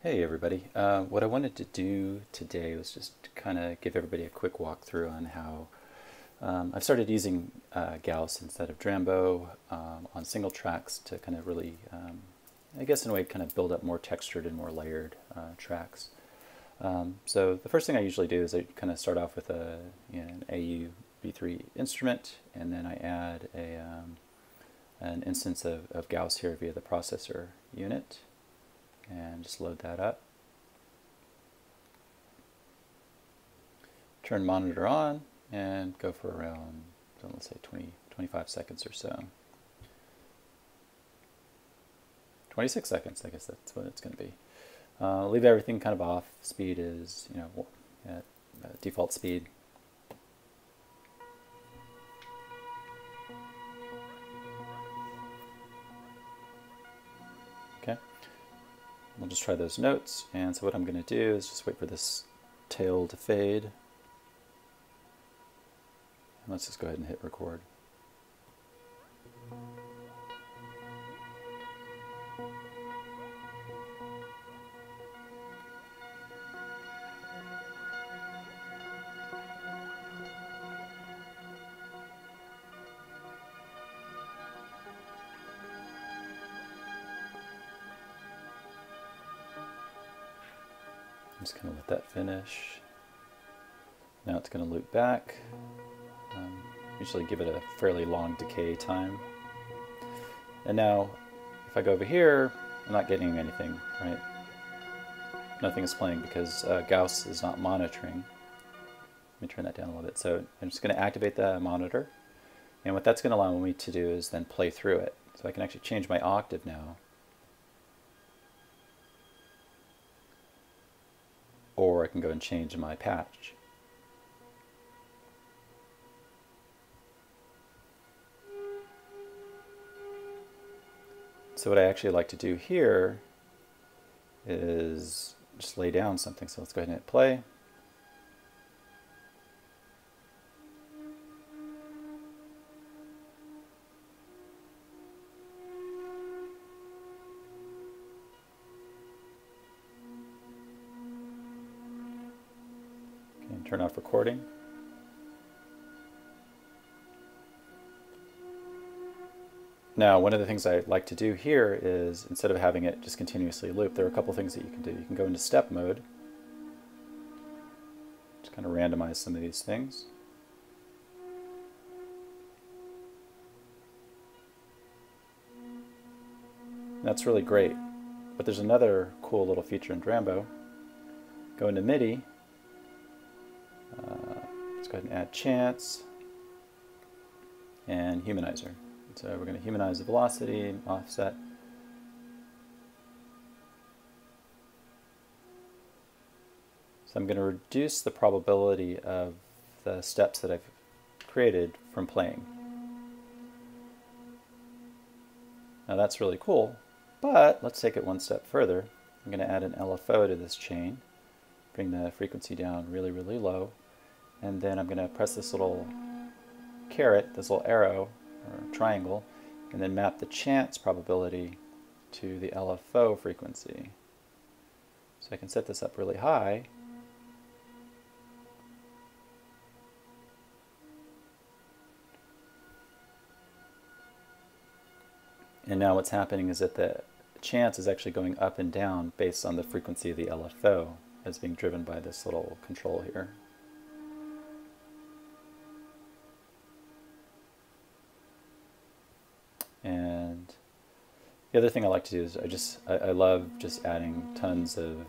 Hey everybody. What I wanted to do today was just to kind of give everybody a quick walkthrough on how I've started using Gauss instead of Drambo on single tracks to kind of really, I guess in a way, kind of build up more textured and more layered tracks. So the first thing I usually do is I kind of start off with an AU V3 instrument, and then I add an instance of Gauss here via the processor unit. And just load that up. Turn monitor on and go for around, let's say 25 seconds or so. 26 seconds, I guess that's what it's going to be. Leave everything kind of off. Speed is, at default speed. Okay. We'll just try those notes, and so what I'm going to do is just wait for this tail to fade. And let's just go ahead and hit record. I'm just going to let that finish. Now it's going to loop back. Usually give it a fairly long decay time. And now, if I go over here, I'm not getting anything, right? Nothing is playing because Gauss is not monitoring. Let me turn that down a little bit. So I'm just going to activate the monitor. And what that's going to allow me to do is then play through it. So I can actually change my octave now. Or I can go and change my patch. So what I actually like to do here is just lay down something. So let's go ahead and hit play. Okay, and turn off recording. Now, one of the things I like to do here is, instead of having it just continuously loop, there are a couple things that you can do. You can go into step mode, just kind of randomize some of these things. That's really great. But there's another cool little feature in Drambo. Go into MIDI. Let's go ahead and add chance and humanizer. So we're going to humanize the velocity, offset. So I'm going to reduce the probability of the steps that I've created from playing. Now that's really cool, but let's take it one step further. I'm going to add an LFO to this chain, bring the frequency down really, really low, and then I'm going to press this little caret, this little arrow, or triangle, and then map the chance probability to the LFO frequency. So I can set this up really high. And now what's happening is that the chance is actually going up and down based on the frequency of the LFO as being driven by this little control here. And the other thing I like to do is I love just adding tons of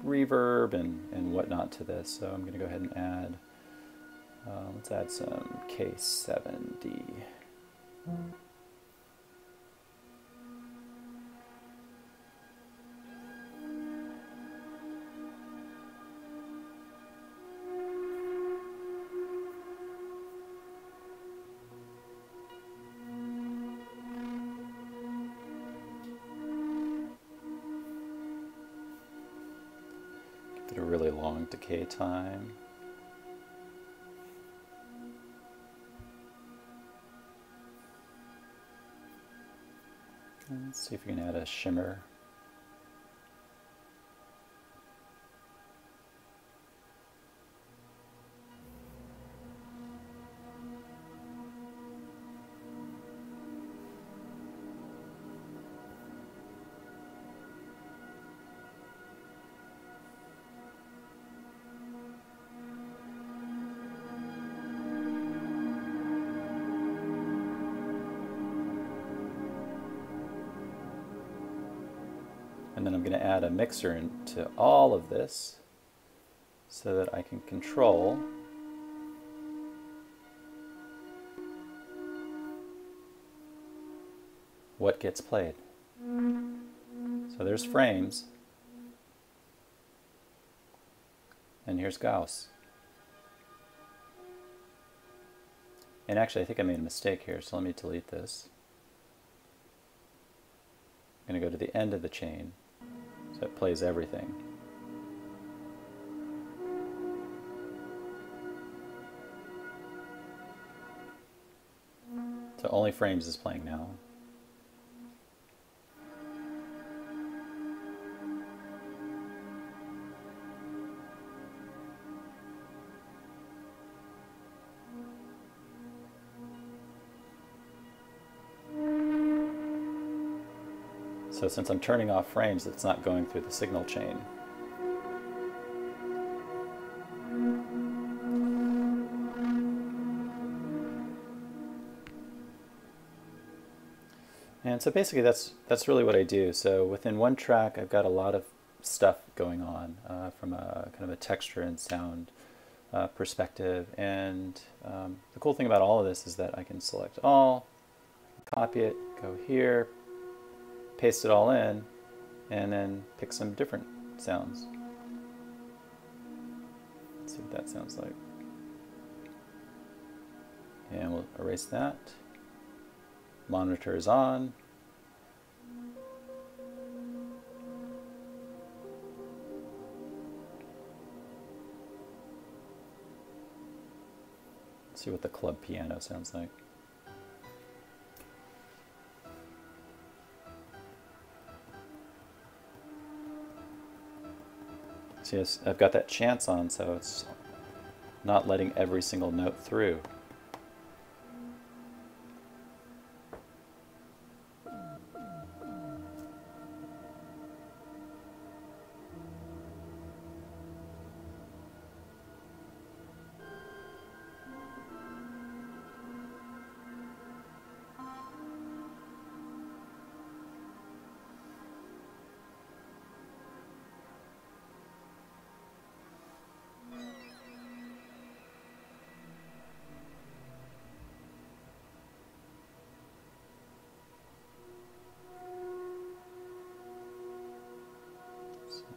reverb and whatnot to this. So I'm going to go ahead and add, let's add some K7D. A really long decay time. Let's see if we can add a shimmer. And then I'm going to add a mixer into all of this so that I can control what gets played. So there's frames, and here's Gauss. And actually I think I made a mistake here, so let me delete this. I'm going to go to the end of the chain so it plays everything. So only frames is playing now. So since I'm turning off frames, it's not going through the signal chain. And so basically that's really what I do. So within one track I've got a lot of stuff going on from a kind of a texture and sound perspective. And the cool thing about all of this is that I can select all, copy it, go here, paste it all in, and then pick some different sounds. Let's see what that sounds like. And we'll erase that. Monitor is on. Let's see what the club piano sounds like. So yes, I've got that chance on, so it's not letting every single note through.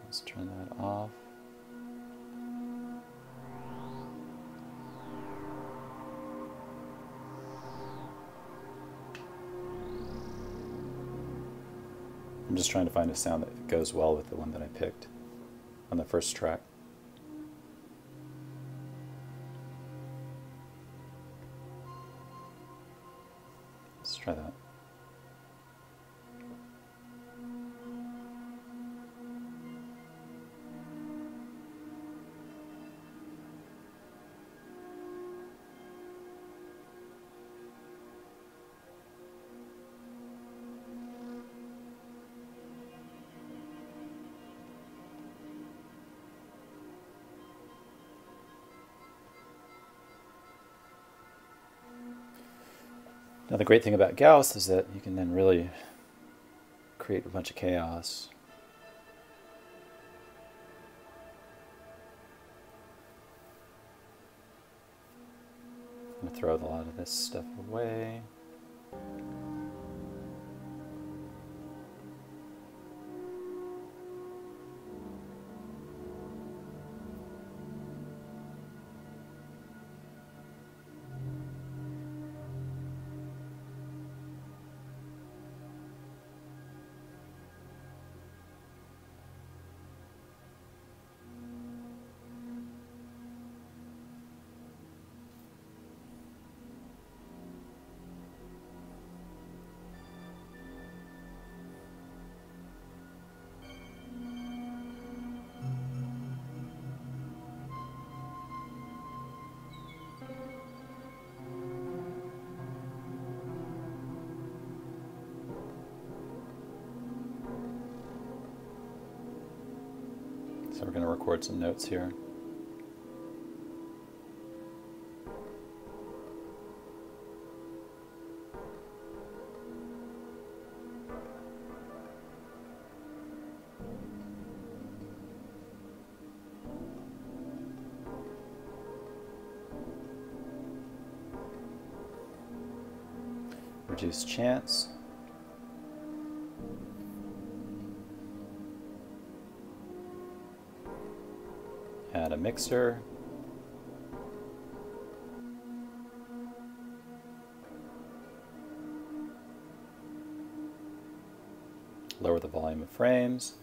Let's turn that off. I'm just trying to find a sound that goes well with the one that I picked on the first track. Let's try that. Now the great thing about Gauss is that you can then really create a bunch of chaos. I'm going to throw a lot of this stuff away. So we're going to record some notes here. reduce chance. Add a mixer. Lower the volume of frames.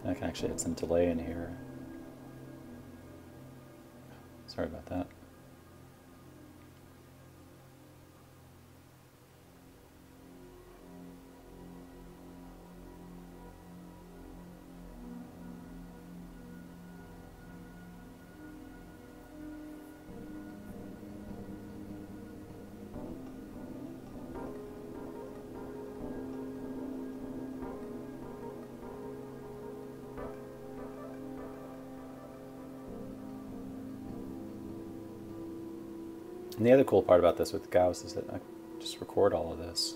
I can actually add some delay in here. Sorry about that. And the other cool part about this with Gauss is that I just record all of this.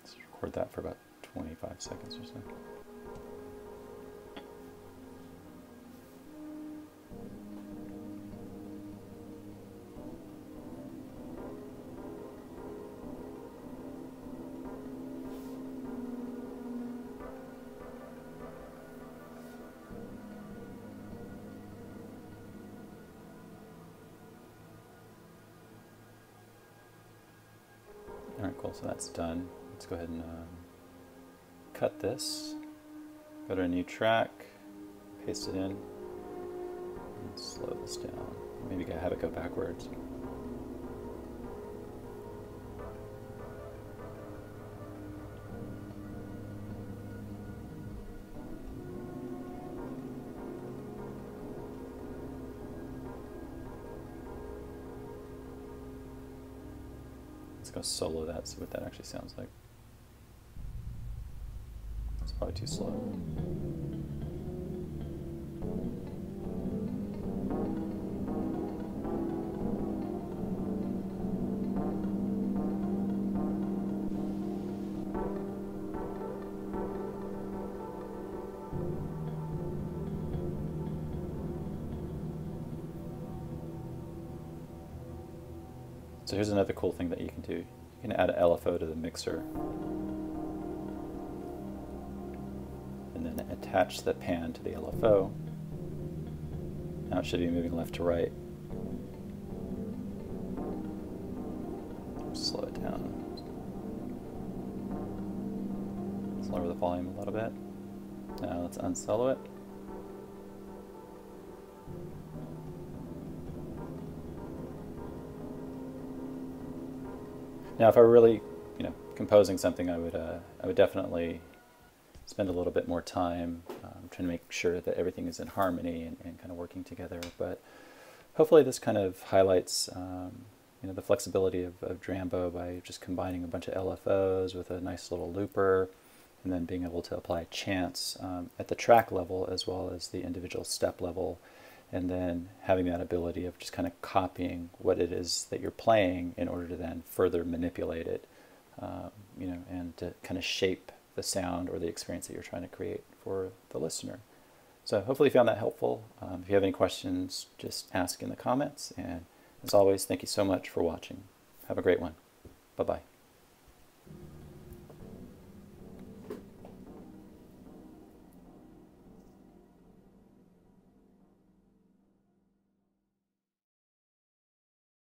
Let's record that for about 25 seconds or so. Alright, cool, so that's done. Let's go ahead and cut this, go to a new track, paste it in, and slow this down. Maybe have it go backwards. Let's go solo that, see what that actually sounds like. It's probably too slow. So here's another cool thing that you can do. You can add an LFO to the mixer and then attach the pan to the LFO. Now it should be moving left to right. Slow it down. Let's lower the volume a little bit. Now let's unsolo it. Now, if I were really, composing something, I would definitely spend a little bit more time trying to make sure that everything is in harmony and kind of working together. But hopefully, this kind of highlights, the flexibility of Drambo by just combining a bunch of LFOs with a nice little looper, and then being able to apply chance at the track level as well as the individual step level. And then having that ability of just kind of copying what it is that you're playing in order to then further manipulate it, and to kind of shape the sound or the experience that you're trying to create for the listener. So hopefully you found that helpful. If you have any questions, just ask in the comments. And as always, thank you so much for watching. Have a great one. Bye-bye.